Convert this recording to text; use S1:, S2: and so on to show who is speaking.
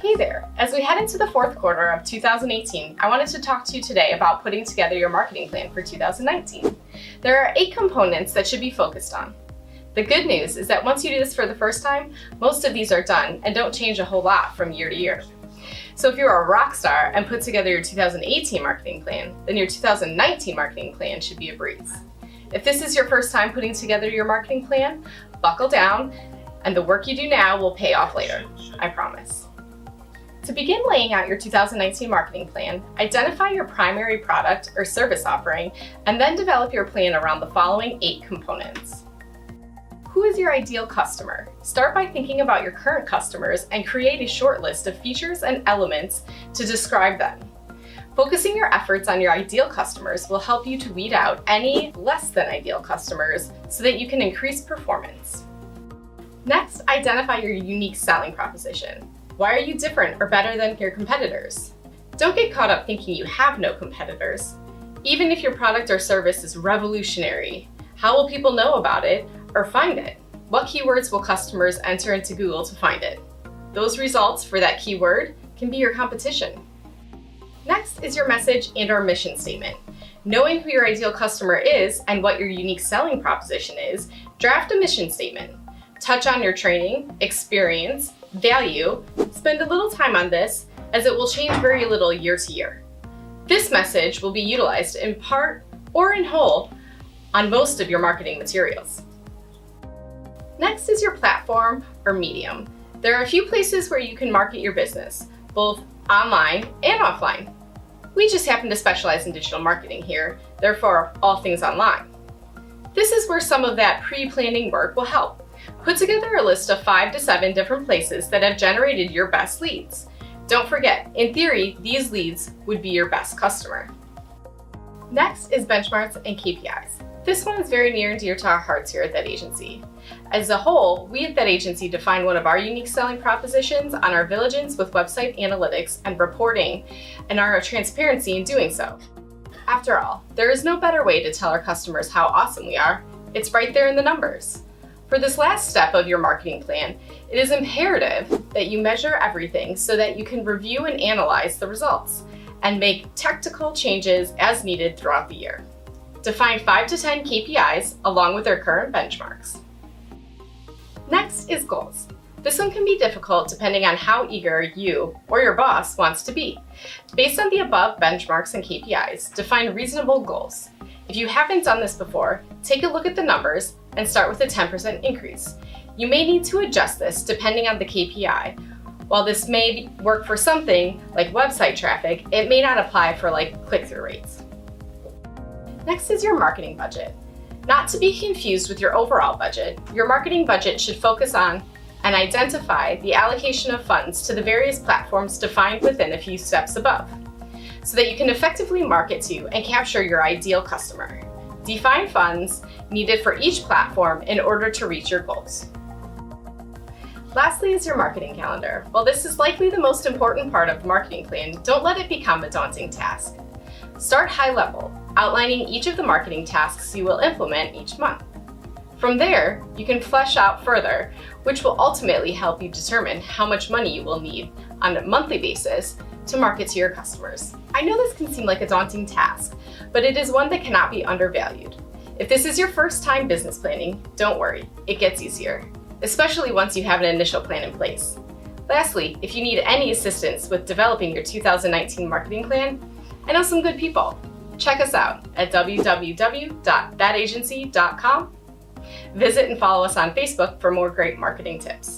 S1: Hey there! As we head into the fourth quarter of 2018, I wanted to talk to you today about putting together your marketing plan for 2019. There are 8 components that should be focused on. The good news is that once you do this for the first time, most of these are done and don't change a whole lot from year to year. So if you're a rock star and put together your 2018 marketing plan, then your 2019 marketing plan should be a breeze. If this is your first time putting together your marketing plan, buckle down, and the work you do now will pay off later, I promise. To begin laying out your 2019 marketing plan, identify your primary product or service offering, and then develop your plan around the following 8 components. Who is your ideal customer? Start by thinking about your current customers and create a short list of features and elements to describe them. Focusing your efforts on your ideal customers will help you to weed out any less than ideal customers so that you can increase performance. Next, identify your unique selling proposition. Why are you different or better than your competitors? Don't get caught up thinking you have no competitors. Even if your product or service is revolutionary, how will people know about it or find it? What keywords will customers enter into Google to find it? Those results for that keyword can be your competition. Next is your message and/or mission statement. Knowing who your ideal customer is and what your unique selling proposition is, draft a mission statement. Touch on your training, experience, value. Spend a little time on this as it will change very little year to year. This message will be utilized in part or in whole on most of your marketing materials. Next is your platform or medium. There are a few places where you can market your business, both online and offline. We just happen to specialize in digital marketing here, therefore all things online. This is where some of that pre-planning work will help. Put together a list of 5 to 7 different places that have generated your best leads. Don't forget, in theory, these leads would be your best customer. Next is benchmarks and KPIs. This one is very near and dear to our hearts here at that agency. As a whole, we at that agency define one of our unique selling propositions on our diligence with website analytics and reporting and our transparency in doing so. After all, there is no better way to tell our customers how awesome we are. It's right there in the numbers. For this last step of your marketing plan, it is imperative that you measure everything so that you can review and analyze the results and make tactical changes as needed throughout the year. Define 5 to 10 KPIs along with their current benchmarks. Next is goals. This one can be difficult depending on how eager you or your boss wants to be. Based on the above benchmarks and KPIs, define reasonable goals. If you haven't done this before, take a look at the numbers and start with a 10% increase. You may need to adjust this depending on the KPI. While this may work for something like website traffic, it may not apply for click-through rates. Next is your marketing budget. Not to be confused with your overall budget, your marketing budget should focus on and identify the allocation of funds to the various platforms defined within a few steps above, so that you can effectively market to and capture your ideal customer. Define funds needed for each platform in order to reach your goals. Lastly is your marketing calendar. While this is likely the most important part of the marketing plan, don't let it become a daunting task. Start high level, outlining each of the marketing tasks you will implement each month. From there, you can flesh out further, which will ultimately help you determine how much money you will need on a monthly basis to market to your customers. I know this can seem like a daunting task, but it is one that cannot be undervalued. If this is your first time business planning, don't worry, it gets easier, especially once you have an initial plan in place. Lastly, if you need any assistance with developing your 2019 marketing plan, I know some good people. Check us out at www.thatagency.com. Visit and follow us on Facebook for more great marketing tips.